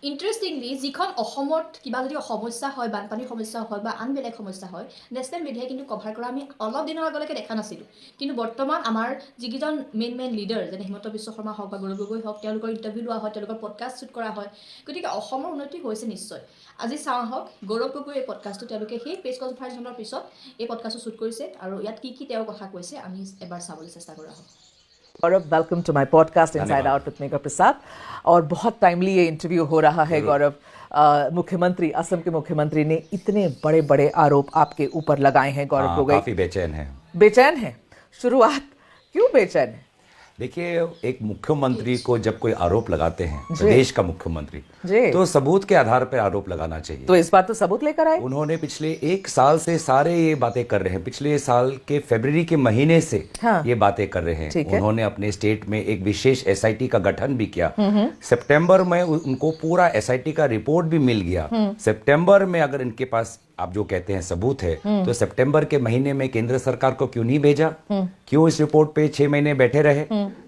Interestingly যিখন অসমত কিবা যদি সমস্যা হয়, বানপানীৰ সমস্যা হয় বা আন বেলেগ সমস্যা হয়, নেশ্যনেল মিডিয়াই কিন্তু কভাৰ কৰা আমি অলপ দিনৰ আগলৈকে দেখা নাছিলোঁ। কিন্তু বৰ্তমান আমাৰ যিকেইজন মেইন লিডাৰ, যেনে হিমন্ত বিশ্ব শৰ্মা হওক বা গৌৰৱ গগৈ হওক, তেওঁলোকৰ ইণ্টাৰভিউ লোৱা হয়, তেওঁলোকৰ পডকাষ্ট শ্বুট কৰা হয়। গতিকে অসমৰ উন্নতি হৈছে নিশ্চয়। আজি চাওঁ আহক, গৌৰৱ গগৈৰ এই পডকাষ্টটো তেওঁলোকে সেই প্ৰেছ কনফাৰেন্সখনৰ পিছত এই পডকাষ্টটো শ্বুট কৰিছে আৰু ইয়াত কি তেওঁ কথা কৈছে আমি এবাৰ চাবলৈ চেষ্টা কৰা হওক। Gaurav, welcome to my podcast inside out with Megha Prasad. और बहुत टाइमली ये इंटरव्यू हो रहा है गौरव। मुख्यमंत्री, असम के मुख्यमंत्री ने इतने बड़े बड़े आरोप आपके ऊपर लगाए हैं गौरव गगोई। काफी बेचैन है। बेचैन है? शुरुआत क्यों बेचैन है? देखिए, एक मुख्यमंत्री को जब कोई आरोप लगाते हैं, प्रदेश का मुख्यमंत्री, तो सबूत के आधार पर आरोप लगाना चाहिए। तो इस बार तो सबूत लेकर आए। उन्होंने पिछले 1 साल से सारे ये बातें कर रहे हैं, पिछले साल के फरवरी के महीने से ये बातें कर रहे हैं। उन्होंने अपने स्टेट में एक विशेष एसआईटी का गठन भी किया। सितंबर में उनको पूरा एसआईटी का रिपोर्ट भी मिल गया। सितंबर में अगर इनके पास आप जो कहते हैं सबूत है, तो सितंबर के महीने में केंद्र सरकार को क्यों नहीं भेजा? क्यों इस रिपोर्ट पे 6 महीने बैठे रहे?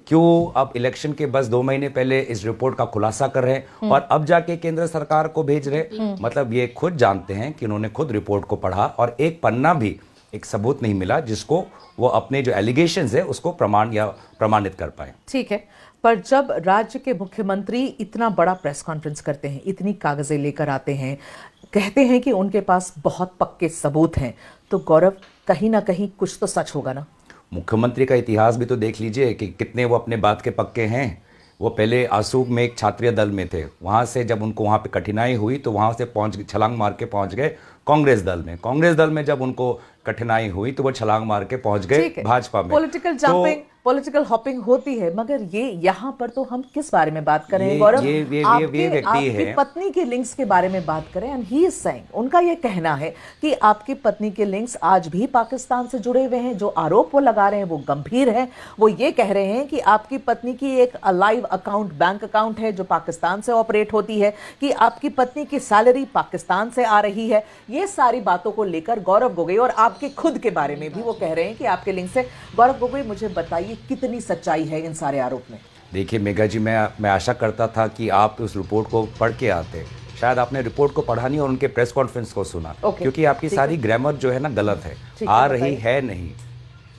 क्यों अब इलेक्शन के बस 2 महीने पहले इस रिपोर्ट का खुलासा कर रहे हैं और अब जाके केंद्र सरकार को भेज रहे? मतलब ये खुद जानते हैं कि उन्होंने खुद रिपोर्ट को पढ़ा और एक पन्ना भी एक सबूत नहीं मिला जिसको वो अपने जो एलिगेशंस है उसको प्रमाणित कर पाए। ठीक है, पर जब राज्य के मुख्यमंत्री इतना बड़ा प्रेस कॉन्फ्रेंस करते हैं, इतनी कागजें लेकर आते हैं, कहते हैं कि उनके पास बहुत पक्के सबूत हैं, तो गौरव कहीं ना कहीं कुछ तो सच होगा ना? मुख्यमंत्री का इतिहास भी तो देख लीजिए कि कितने वो अपने बात के पक्के हैं। वो पहले आसू में एक छात्रीय दल में थे, वहाँ से जब उनको वहाँ पे कठिनाई हुई तो वहाँ से छलांग मार के पहुँच गए कांग्रेस दल में। कांग्रेस दल में जब उनको कठिनाई हुई तो वो छलांग मार के पहुँच गए भाजपा में। पॉलिटिकल जंपिंग, पॉलिटिकल हॉपिंग होती है, मगर ये यहाँ पर तो हम किस बारे में बात कर रहे हैं गौरव? आपकी पत्नी के लिंक्स के बारे में बात करें। एंड ही इज सेइंग, उनका ये कहना है कि आपकी पत्नी के लिंक्स आज भी पाकिस्तान से जुड़े हुए हैं। जो आरोप वो लगा रहे हैं वो गंभीर है। वो ये कह रहे हैं कि आपकी पत्नी की एक लाइव अकाउंट, बैंक अकाउंट है जो पाकिस्तान से ऑपरेट होती है, कि आपकी पत्नी की सैलरी पाकिस्तान से आ रही है। ये सारी बातों को लेकर गौरव गगोई और आपके खुद के बारे में भी वो कह रहे हैं कि आपके लिंक से। गौरव गगोई, मुझे बताइए कितनी सच्चाई है इन सारे आरोप में? देखिए मेघा जी, मैं आशा करता था कि आप उस रिपोर्ट को पढ़ के आते। शायद आपने रिपोर्ट को पढ़ा नहीं और उनके प्रेस कॉन्फ्रेंस को सुना, क्योंकि आपकी सारी ग्रामर जो है ना गलत है। आ रही है नहीं,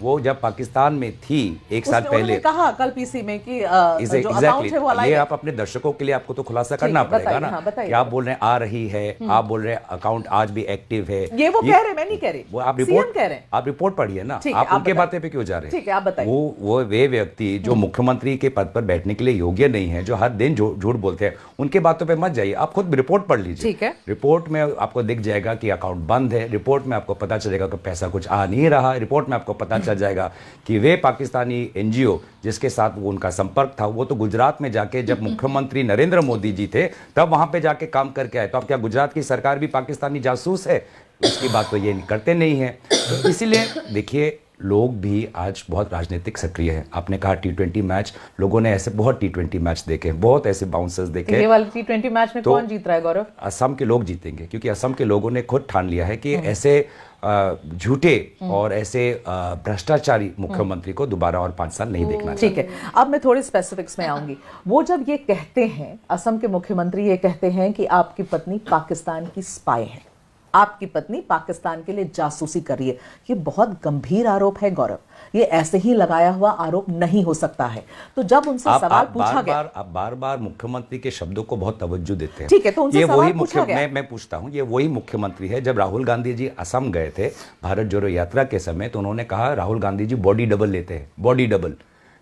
वो जब पाकिस्तान में थी 1 साल पहले कहा कल पीसी में कि जो अकाउंट है वो ये आप अपने दर्शकों के लिए आपको तो खुलासा करना पड़ेगा ना कि आप बोल रहे हैं आ रही है, आप बोल रहे हैं अकाउंट आज भी एक्टिव है। ये वो कह रहे, मैं नहीं कह रही, वो आप रिपोर्ट कह रहे हैं। आप रिपोर्ट पढ़िए ना, आप उनके बातें पे क्यों जा रहे हैं? ठीक है, आप बताइए। वो वे व्यक्ति जो मुख्यमंत्री के पद पर बैठने के लिए योग्य नहीं है, जो हर दिन झूठ बोलते हैं, उनके बातों पे मत जाइए। आप खुद रिपोर्ट पढ़ लीजिए। ठीक है, रिपोर्ट में आपको दिख जाएगा कि अकाउंट बंद है। रिपोर्ट में आपको पता चलेगा कि पैसा कुछ आ नहीं रहा। रिपोर्ट में आपको पता चल जाएगा कि वे पाकिस्तानी एनजीओ जिसके साथ वो उनका संपर्क था, वो तो गुजरात में जाके जब मुख्यमंत्री नरेंद्र मोदी जी थे तब वहां पे जाके काम करके आए। तो अब क्या गुजरात की सरकार भी पाकिस्तानी जासूस है? इसकी बात तो ये करते नहीं है। तो इसीलिए देखिए, लोग भी आज बहुत राजनीतिक सक्रिय है। आपने कहा T20 मैच, लोगों ने ऐसे बहुत T20 मैच देखे, बहुत ऐसे बाउंसर्स देखे। ये वाले T20 मैच में कौन जीत रहा है गौरव? असम के लोग जीतेंगे, क्योंकि असम के लोगों ने खुद ठान लिया है कि ऐसे झूठे और ऐसे भ्रष्टाचारी मुख्यमंत्री को दोबारा और 5 साल नहीं देखना चाहिए। ठीक है, अब मैं थोड़ी स्पेसिफिक्स में आऊंगी। वो जब ये कहते हैं, असम के मुख्यमंत्री ये कहते हैं कि आपकी पत्नी पाकिस्तान की स्पाई है, आपकी पत्नी पाकिस्तान के लिए जासूसी कर रही है, ये बहुत गंभीर आरोप है गौरव। ये ऐसे ही लगाया हुआ आरोप नहीं हो सकता है। तो जब उनसे सवाल पूछा गया, आप बार-बार मुख्यमंत्री के शब्दों को बहुत तवज्जो देते हैं। ठीक है, तो उनसे सवाल पूछा गया। मैं पूछता हूं, ये वही मुख्यमंत्री है जब राहुल गांधी जी असम गए थे भारत जोड़ो यात्रा के समय, तो उन्होंने कहा राहुल गांधी जी बॉडी डबल लेते हैं, बॉडी डबल,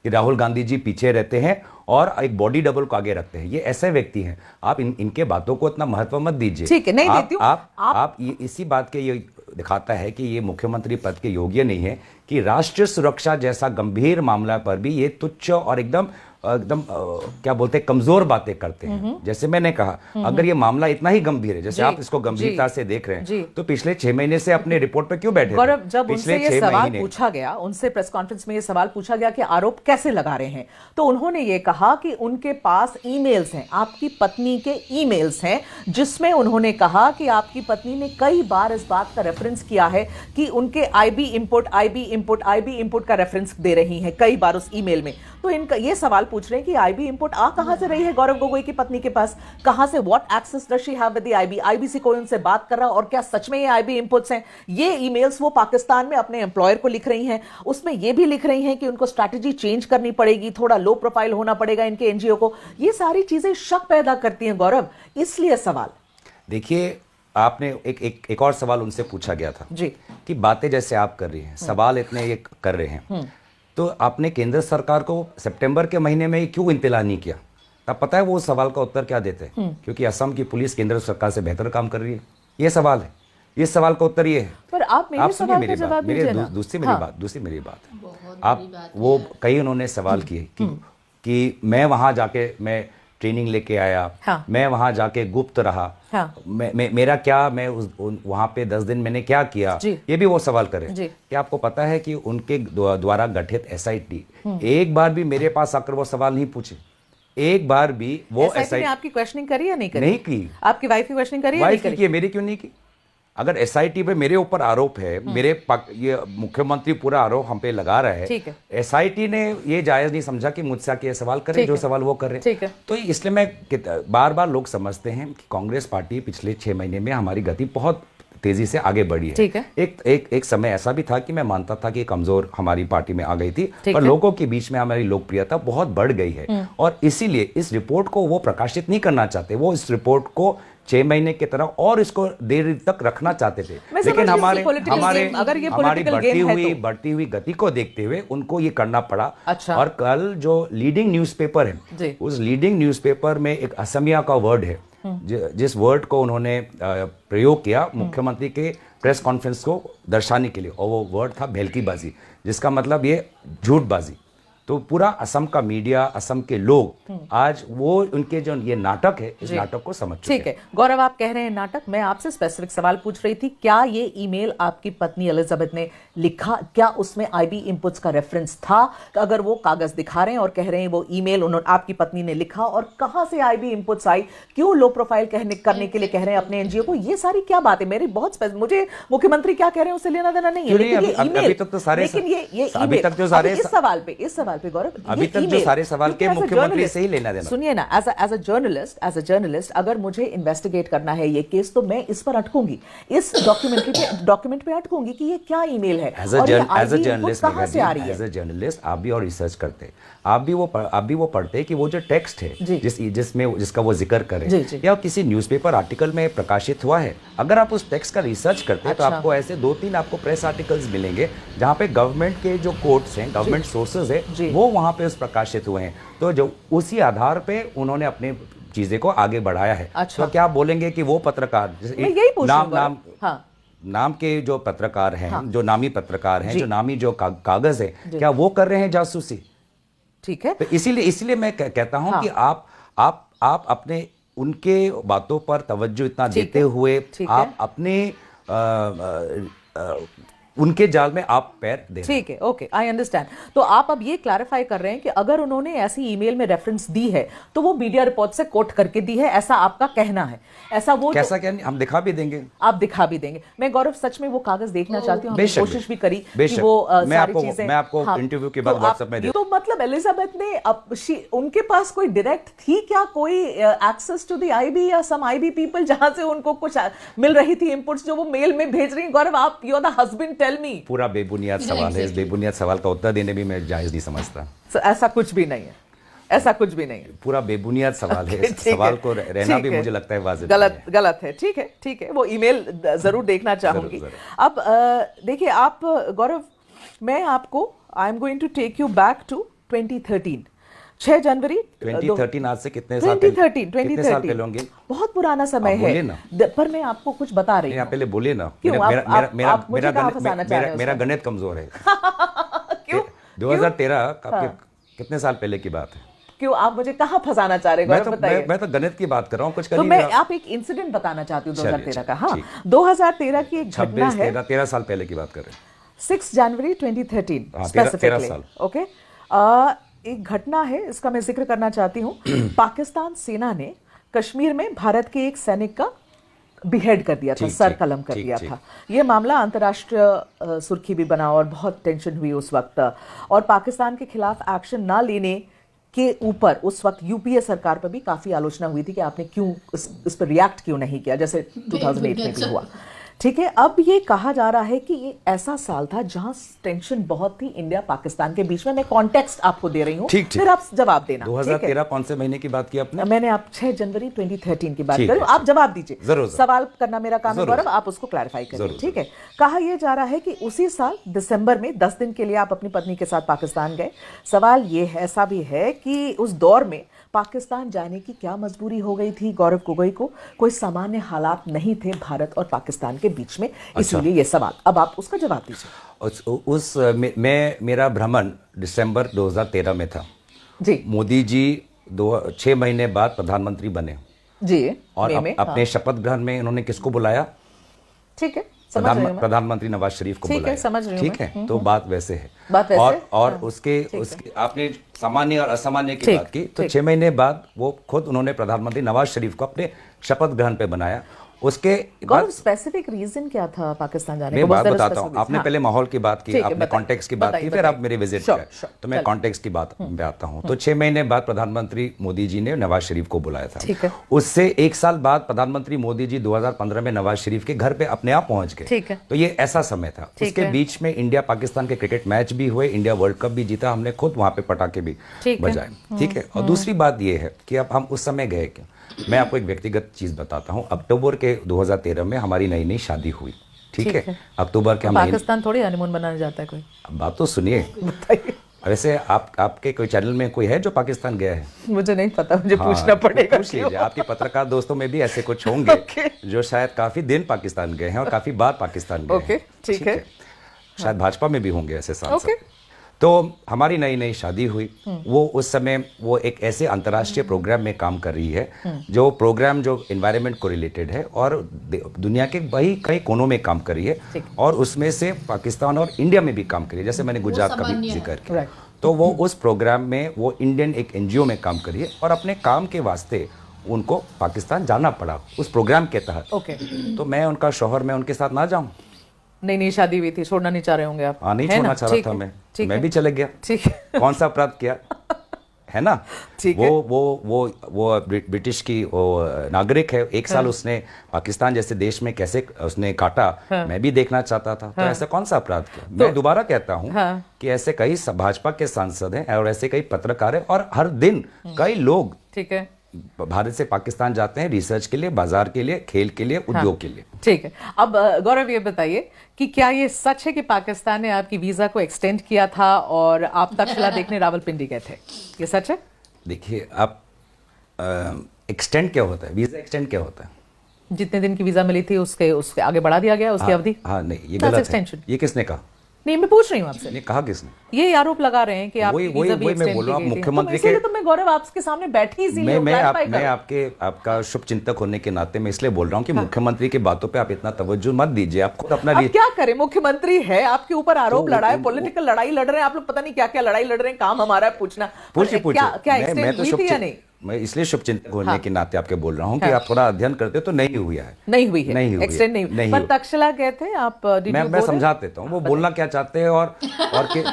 कि राहुल गांधी जी पीछे रहते हैं और एक बॉडी डबल को आगे रखते हैं। ये ऐसे व्यक्ति हैं, आप इनके बातों को इतना महत्व मत दीजिए। ठीक है, नहीं देती हूं। आप इसी बात के ये दिखाता है कि ये मुख्यमंत्री पद के योग्य नहीं है कि राष्ट्रीय सुरक्षा जैसा गंभीर मामला पर भी ये तुच्छ और एकदम क्या बोलते हैं, कमजोर बातें करते हैं। जैसे मैंने कहा, अगर ये मामला इतना ही गंभीर है जैसे आप इसको गंभीरता से देख रहे हैं, तो पिछले 6 महीने से अपने रिपोर्ट पे क्यों बैठे थे? गौरव, जब उनसे ये सवाल पूछा गया, उनसे प्रेस कॉन्फ्रेंस में ये सवाल पूछा गया कि आरोप कैसे लगा रहे हैं, तो उन्होंने ये कहा कि उनके पास ईमेल्स हैं, आपकी पत्नी के ईमेल्स हैं, जिसमें उन्होंने कहा कि आपकी पत्नी ने कई बार इस बात का रेफरेंस किया है कि उनके आईबी इंपोर्ट का रेफरेंस दे रही हैं कई बार उस ईमेल में। तो इनका ये सवाल पूछ रहे हैं कि आईबी इंपोर्ट आ कहां से रही है गौरव गोगोई की पत्नी के पास, कहां से, what access does she have with the IB, IB से कोई उनसे बात कर रहा और क्या सच में ये आईबी इंपोर्ट्स हैं? ये ईमेल्स वो पाकिस्तान में अपने एम्प्लॉयर को लिख रही हैं, उसमें ये भी लिख रही हैं कि उनको स्ट्रैटेजी चेंज करनी पड़ेगी, थोड़ा लो प्रोफाइल होना पड़ेगा इनके एनजीओ को। ये सारी चीजें शक पैदा करती हैं गौरव, इसलिए सवाल। देखिए, आपने एक और सवाल उनसे पूछा गया था जी कि बातें जैसे आप कर रही हैं, सवाल इतने ये कर रहे हैं, तो आपने केंद्र सरकार को सितंबर के महीने में क्यों इंतला नहीं किया? अब पता है वो सवाल का उत्तर क्या देते हैं? क्योंकि असम की पुलिस केंद्र सरकार से बेहतर काम कर रही है। ये सवाल है, इस सवाल का उत्तर ये है। पर आप मेरे सवाल का जवाब दीजिए ना। दूसरी मेरी बात आप वो कई उन्होंने सवाल किए कि मैं वहां जाके मैं ट्रेनिंग लेके आया, हाँ। मैं वहां जाके गुप्त रहा, हाँ। मेरा क्या, मैं वहां पे 10 दिन मैंने क्या किया, ये भी वो सवाल करे। क्या आपको पता है कि उनके द्वारा गठित एसआईटी एक बार भी मेरे पास आकर वो सवाल नहीं पूछे? एक बार भी वो एसआईटी ने आपकी क्वेश्चनिंग करी या नहीं करी? नहीं की। आपकी वाइफ की क्वेश्चनिंग करी या नहीं करी? मेरी क्यों नहीं की? अगर एसआईटी पे मेरे ऊपर आरोप है, ये मुख्यमंत्री पूरा आरोप हम पे लगा रहा है, एसआईटी ने ये जायज नहीं समझा कि मुझसे आके सवाल करे जो सवाल वो कर रहे हैं। तो इसलिए मैं बार बार लोग समझते हैं कि कांग्रेस पार्टी पिछले 6 महीने में हमारी गति बहुत तेजी से आगे बढ़ी है। एक समय ऐसा भी था कि मैं मानता था कि कमजोर हमारी पार्टी में आ गई थी, पर लोगों के बीच में हमारी लोकप्रियता बहुत बढ़ गई है और इसीलिए इस रिपोर्ट को वो प्रकाशित नहीं करना चाहते। वो इस रिपोर्ट को 6 महीने की तरह और इसको देर तक रखना चाहते थे, लेकिन हमारी बढ़ती हुई गति को देखते हुए उनको ये करना पड़ा। अच्छा। और कल जो लीडिंग न्यूज़पेपर है, उस लीडिंग न्यूज़पेपर में एक असमिया का वर्ड है, जिस वर्ड को उन्होंने प्रयोग किया मुख्यमंत्री के प्रेस कॉन्फ्रेंस को दर्शाने के लिए, और वो वर्ड था भेलकीबाजी, जिसका मतलब ये झूठबाजी। तो पूरा असम का मीडिया, असम के लोग आज वो उनके जो ये नाटक है, इस नाटक को समझ चुके हैं। ठीक है गौरव, आप कह रहे हैं नाटक, मैं आपसे स्पेसिफिक सवाल पूछ रही थी। क्या ये ईमेल आपकी पत्नी एलिजाबेथ ने लिखा, क्या उसमें आईबी इनपुट्स का रेफरेंस था? अगर वो कागज दिखा रहे हैं और कह रहे हैं वो ईमेल उन्होंने आपकी पत्नी ने लिखा, और कहां से आईबी इनपुट्स आई, क्यों लो प्रोफाइल करने के लिए कह रहे हैं अपने एनजीओ को, ये सारी क्या बात है? मेरी बहुत मुझे मुख्यमंत्री क्या कह रहे हैं उससे लेना देना नहीं है, लेकिन अभी तक तो सारे इस सवाल पे गौरव, अभी तक जो सारे सवाल के मुख्यमंत्री से ही लेना देना। सुनिए ना, एज अ जर्नलिस्ट अगर मुझे इन्वेस्टिगेट करना है ये केस, तो मैं इस पर अटकूंगी, इस डॉक्यूमेंट पे अटकूंगी कि ये क्या ईमेल है और ये आईबी इनपुट कहां से आ रही है। एज अ जर्नलिस्ट आप भी और रिसर्च करते, आप भी वो पढ़ते कि वो जो टेक्स्ट है जिसका वो जिक्र करे या किसी न्यूज़पेपर आर्टिकल में प्रकाशित हुआ है, अगर आप उस टेक्स्ट का रिसर्च करते हैं तो आपको ऐसे 2-3 आपको प्रेस आर्टिकल्स मिलेंगे जहां पे गवर्नमेंट के जो कोर्ट्स हैं, गवर्नमेंट सोर्सेज है, वो वहां पे उस प्रकाशित हुए हैं। तो जो उसी आधार पे उन्होंने अपने चीजें को आगे बढ़ाया है। तो क्या आप बोलेंगे कि वो पत्रकार नाम के जो पत्रकार हैं, जो नामी पत्रकार हैं, जो नामी जो कागज है, क्या वो कर रहे हैं जासूसी? ठीक है, तो इसीलिए मैं कहता हूं कि आप अपने उनके बातों पर तवज्जो इतना देते हुए आप अपने उनके जाल में आप पैर दे। ठीक है, ओके, आई अंडरस्टैंड। तो आप अब ये क्लैरिफाई कर रहे हैं कि अगर उन्होंने ऐसी ईमेल में रेफरेंस दी है तो वो मीडिया रिपोर्ट से कोट करके दी है, ऐसा आपका कहना है? ऐसा वो कैसा क्या, हम दिखा भी देंगे। आप दिखा भी देंगे। मैं गौरव सच में वो कागज देखना चाहती हूँ, कोशिश भी करी कि वो सारी चीजें मैं आपको इंटरव्यू के बाद व्हाट्सएप में दे। तो मतलब एलिजाबेथ ने उनके पास कोई डायरेक्ट थी क्या कोई एक्सेस टू द आईबी या सम आईबी पीपल जहां से उनको कुछ मिल रही थी इनपुट्स जो वो मेल में भेज रही? गौरव, आप you are the husband, tell me. पूरा बेबुनियाद सवाल है, इस बेबुनियाद सवाल का उत्तर देने भी मैं जायज नहीं समझता। ऐसा कुछ भी नहीं है, ऐसा कुछ भी नहीं है, पूरा बेबुनियाद सवाल है। सवाल को रहना भी मुझे लगता है वाजिब गलत है। ठीक है, ठीक है, वो ईमेल जरूर देखना चाहूंगी। अब देखिए आप गौरव, मैं आपको I am going to take you back to 2013, 6 जनवरी 2013। आज से कितने साल 2013 होंगे? बहुत पुराना समय है, पर मैं आपको कुछ बता रही हूँ। पहले बोले ना, मेरा गणित कमजोर है। क्यों? 2013 कितने साल पहले की बात है? क्यों आप मुझे कहाँ फंसाना चाह रहे हैं? मैं तो गणित की बात कर रहा हूँ, कुछ तो मैं आप एक इंसिडेंट बताना चाहती हूँ 2013 का। हाँ, 2013 की एक घटना है। 13 साल पहले की बात कर रहे हैं। 6 जनवरी 2013 स्पेसिफिकली। ओके, एक घटना है, इसका मैं जिक्र करना चाहती हूँ। पाकिस्तान सेना ने कश्मीर में भारत के एक सैनिक का बिहेड कर दिया था, सर कलम कर दिया था। यह मामला अंतर्राष्ट्रीय सुर्खी भी बना और बहुत टेंशन हुई उस वक्त, और पाकिस्तान के खिलाफ एक्शन ना लेने के ऊपर उस वक्त यूपीए सरकार पर भी काफी आलोचना हुई थी कि आपने क्यों इस पर रिएक्ट क्यों नहीं किया, जैसे 2008 में भी हुआ। ठीक है, अब ये कहा जा रहा है कि ये ऐसा साल था जहां टेंशन बहुत थी इंडिया पाकिस्तान के बीच में। मैं कॉन्टेक्स्ट आपको दे रही हूं, फिर आप जवाब देना। 2013 कौन से महीने की बात की आपने? मैंने आप 6 जनवरी 2013 की बात करी, आप जवाब दीजिए। जरूर। सवाल करना मेरा काम है गौरव, आप उसको क्लैरिफाई करें। ठीक है, कहा यह जा रहा है कि उसी साल दिसंबर में 10 दिन के लिए आप अपनी पत्नी के साथ पाकिस्तान गए। सवाल ये है, ऐसा भी है कि उस दौर में पाकिस्तान जाने की क्या मजबूरी हो गई थी गौरव गोगोई को? कोई सामान्य हालात नहीं थे भारत और पाकिस्तान के बीच में, इसीलिए ये सवाल। अब आप उसका जवाब दीजिए। मेरा भ्रमण दिसंबर 2013 में था जी। मोदी जी 6 महीने बाद प्रधानमंत्री बने जी, और अपने शपथ ग्रहण में उन्होंने किसको बुलाया? ठीक है, प्रधानमंत्री नवाज शरीफ को बुलाया। समझ रही हूं। ठीक है, तो बात वैसे है। और उसके आपने सामान्य और असामान्य की बात की, तो 6 महीने बाद वो खुद उन्होंने प्रधानमंत्री नवाज शरीफ को अपने शपथ ग्रहण पे बनाया। उसके बाद स्पेसिफिक रीजन क्या था पाकिस्तान जाने का? मैं बात बताता हूँ। आपने पहले माहौल की बात की, आपने कॉन्टेक्स्ट की बात की, फिर आप मेरे विजिट पे, तो मैं कॉन्टेक्स्ट की बात पे आता हूँ। तो 6 महीने बाद प्रधानमंत्री मोदी जी ने नवाज शरीफ को बुलाया था। उससे 1 साल बाद प्रधानमंत्री मोदी जी 2015 में नवाज शरीफ के घर पे अपने आप पहुंच गए। तो ये ऐसा समय था। उसके बीच में इंडिया पाकिस्तान के क्रिकेट मैच भी हुए, इंडिया वर्ल्ड कप भी जीता, हमने खुद वहां पे पटाखे भी बजाए। ठीक है, और दूसरी बात ये है कि अब हम उस समय गए क्यों? मैं आपको एक व्यक्तिगत चीज बताता हूं। अक्टूबर के 2013 में हमारी नई नई शादी हुई। ठीक है, अक्टूबर के पाकिस्तान थोड़ी हनीमून बनाने जाता है कोई। बात तो सुनिए, बताइए। वैसे आपके कोई चैनल में कोई है जो पाकिस्तान गया है? मुझे नहीं पता, मुझे पूछना पड़ेगा। पूछ लीजिए, आपके पत्रकार दोस्तों में भी ऐसे कुछ होंगे जो शायद काफी दिन पाकिस्तान गए हैं और काफी बार पाकिस्तान गए हैं। ठीक है, शायद भाजपा में भी होंगे ऐसे सांसद। तो हमारी नई नई शादी हुई। वो उस समय वो एक ऐसे अंतर्राष्ट्रीय प्रोग्राम में काम कर रही है जो प्रोग्राम जो एनवायरनमेंट को रिलेटेड है और दुनिया के कई कोनों में काम कर रही है, और उसमें से पाकिस्तान और इंडिया में भी काम कर रही है। जैसे मैंने गुजरात का भी जिक्र किया, तो वो उस प्रोग्राम में वो इंडियन एक एनजीओ में काम कर रही है और अपने काम के वास्ते उनको पाकिस्तान जाना पड़ा उस प्रोग्राम के तहत। तो मैं उनका शौहर, मैं उनके साथ ना जाऊं? नहीं, शादी हुई थी, छोड़ना नहीं चाह रहे होंगे आप? नहीं छोड़ना चाह रहा था मैं भी चले गया। ठीक है, कौन सा अपराध किया है ना? ठीक है। वो ब्रिटिश की वो नागरिक है। 1 साल उसने पाकिस्तान जैसे देश में कैसे उसने काटा, मैं भी देखना चाहता था। तो ऐसा कौन सा अपराध किया? मैं दोबारा कहता हूँ कि ऐसे कई भाजपा के सांसद हैं और ऐसे कई पत्रकार हैं, और हर दिन कई लोग, ठीक है, भारत से पाकिस्तान जाते हैं रिसर्च के लिए, बाजार के लिए, खेल के लिए, उद्योग के लिए। ठीक है, अब गौरव ये बताइए कि क्या ये सच है कि पाकिस्तान ने आपकी वीजा को एक्सटेंड किया था और आप तक्षशिला देखने रावलपिंडी गए थे? ये सच है? देखिए, आप एक्सटेंड क्या होता है, वीजा एक्सटेंड क्या होता है? जितने दिन की वीजा मिली थी उसके आगे बढ़ा दिया गया, उसकी अवधि। हाँ, नहीं, ये गलत है। ये किसने कहा? नहीं, मैं पूछ रही हूँ आपसे। ये कहा किसने? ये आरोप लगा रहे हैं कि आप वही मैं बोल रहा हूँ, मुख्यमंत्री के। तो मैं गौरव आपके सामने बैठी इसीलिए मैं आपका शुभ चिंतक होने के नाते मैं इसलिए बोल रहा हूँ कि मुख्यमंत्री की बातों पे आप इतना तवज्जो मत दीजिए। आप खुद अपना क्या करें, मुख्यमंत्री है, आपके ऊपर आरोप लड़ा है, पॉलिटिकल लड़ाई लड़ रहे हैं आप लोग, पता नहीं क्या क्या लड़ाई लड़ रहे हैं। काम हमारा है पूछना। मैं इसलिए शुभचिंतक होने के नाते आपके बोल रहा हूँ कि आप थोड़ा अध्ययन करते तो नहीं हुई है। नहीं हुई है, एक्सटेंड नहीं। पर तक्षशिला गए थे आप? मैं समझा देता हूँ वो बोलना क्या चाहते हैं और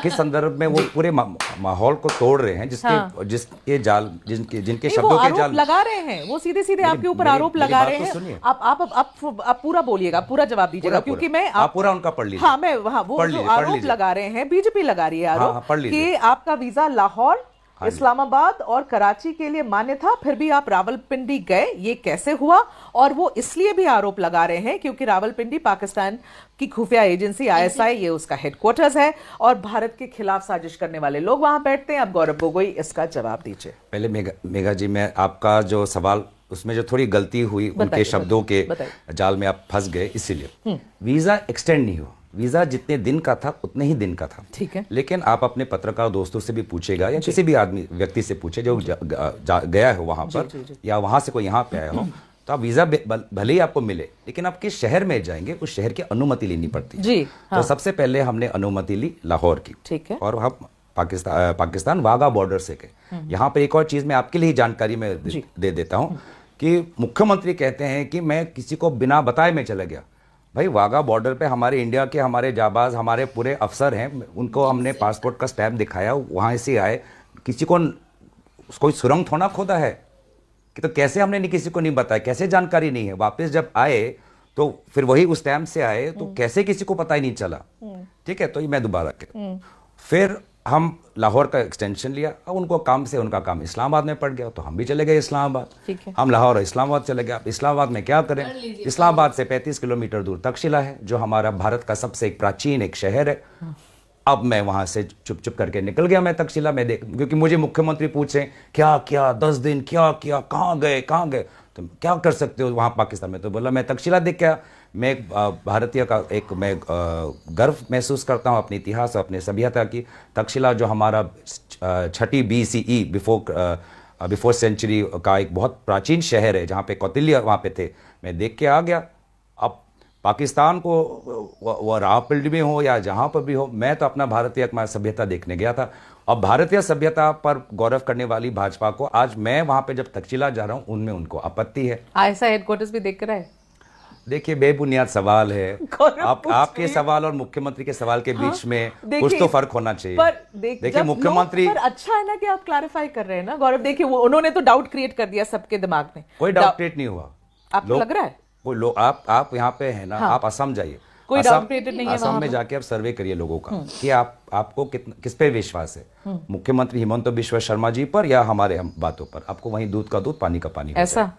किस संदर्भ में वो पूरे माहौल को तोड़ रहे हैं, जिसके जाल, जिनके शब्दों के जाल लगा रहे हैं। वो सीधे सीधे आपके ऊपर आरोप लगा रहे हैं। आप पूरा बोलिएगा, पूरा जवाब दीजिएगा, क्योंकि मैं आप पूरा उनका पढ़ लीजिए। हाँ, मैं वहाँ वो आरोप लगा रहे हैं, बीजेपी लगा रही है आरोप कि आपका वीजा लाहौर, इस्लामाबाद और कराची के लिए मान्य था, फिर भी आप रावलपिंडी गए, ये कैसे हुआ? और वो इसलिए भी आरोप लगा रहे हैं क्योंकि रावलपिंडी पाकिस्तान की खुफिया एजेंसी ISI, ये उसका हेडक्वार्टर्स है और भारत के खिलाफ साजिश करने वाले लोग वहां बैठते हैं। अब गौरव गोगोई इसका जवाब दीजिए। पहले मेघा जी, मैं आपका जो सवाल, उसमें जो थोड़ी गलती हुई, उनके शब्दों के जाल में आप फंस गए, इसीलिए वीजा एक्सटेंड नहीं हुआ। वीजा जितने दिन का था उतने ही दिन का था। ठीक है, लेकिन आप अपने पत्रकार दोस्तों से भी पूछेगा या किसी भी व्यक्ति से पूछे जो गया है वहां पर, या वहां से कोई यहाँ पे आया हो, तो आप वीजा भले ही आपको मिले, लेकिन आप किस शहर में जाएंगे उस शहर की अनुमति लेनी पड़ती है। जी, हाँ। तो सबसे पहले हमने अनुमति ली लाहौर की। ठीक है, और हम पाकिस्तान वाघा बॉर्डर से गए। यहाँ पर एक और चीज मैं आपके लिए जानकारी में दे देता हूँ कि मुख्यमंत्री कहते हैं कि मैं किसी को बिना बताए में चला गया। भाई, वाघा बॉर्डर पे हमारे इंडिया के हमारे जाबाज, हमारे पूरे अफसर हैं, उनको हमने पासपोर्ट का स्टैम्प दिखाया, वहाँ से आए, किसी को कोई सुरंग थोड़ा खोदा है कि तो कैसे हमने किसी को नहीं बताया, कैसे जानकारी नहीं है। वापस जब आए तो फिर वही उस टाइम से आए तो कैसे किसी को पता ही नहीं चला। ठीक है, तो ये मैं दोबारा के फिर हम लाहौर का एक्सटेंशन लिया। अब उनको काम से उनका काम इस्लामाबाद में पड़ गया तो हम भी चले गए इस्लामाबाद। हम लाहौर और इस्लामाबाद चले गए। अब इस्लामाबाद में क्या करें, इस्लामाबाद से 35 किलोमीटर दूर तक्षशिला है जो हमारा भारत का सबसे एक प्राचीन एक शहर है। अब मैं वहां से चुप चुप करके निकल गया मैं तक्षशिला में देख, क्योंकि मुझे मुख्यमंत्री पूछे क्या क्या 10 दिन क्या किया, कहाँ गए तो क्या कर सकते हो वहाँ पाकिस्तान में। तो बोला मैं तक्षशिला देख के आया। मैं एक भारतीय का एक मैं गर्व महसूस करता हूँ अपने इतिहास और अपने सभ्यता की। तक्षशिला जो हमारा 6ठी BCE बिफोर सेंचुरी का एक बहुत प्राचीन शहर है जहाँ पे कौटिल्य वहाँ पे थे, मैं देख के आ गया। अब पाकिस्तान को वो रावलपिंडी में हो या जहाँ पर भी हो, मैं तो अपना भारतीय सभ्यता देखने गया था। अब भारतीय सभ्यता पर गौरव करने वाली भाजपा को आज मैं वहाँ पे जब तक्षशिला जा रहा हूँ उनमें उनको आपत्ति है। ऐसा हेडक्वार्टर्स भी देख कर आए? देखिए बेबुनियाद सवाल है। आपके सवाल और मुख्यमंत्री के सवाल के बीच में कुछ तो फर्क होना चाहिए। पर देखिए मुख्यमंत्री, पर अच्छा है ना कि आप क्लैरिफाई कर रहे हैं ना गौरव। देखिए उन्होंने तो डाउट क्रिएट कर दिया सबके दिमाग में। कोई डाउट क्रिएट नहीं हुआ। आपको लग रहा है कोई लोग आप यहाँ पे है ना, आप असम जाइए, कोई डाउट क्रिएटेड नहीं है असम में जाके आप सर्वे करिए लोगों का कि आपको किस पे विश्वास है, मुख्यमंत्री हिमंत बिश्व शर्मा जी पर या हमारे हम बातों पर। आपको वहीं दूध का दूध पानी का पानी ऐसा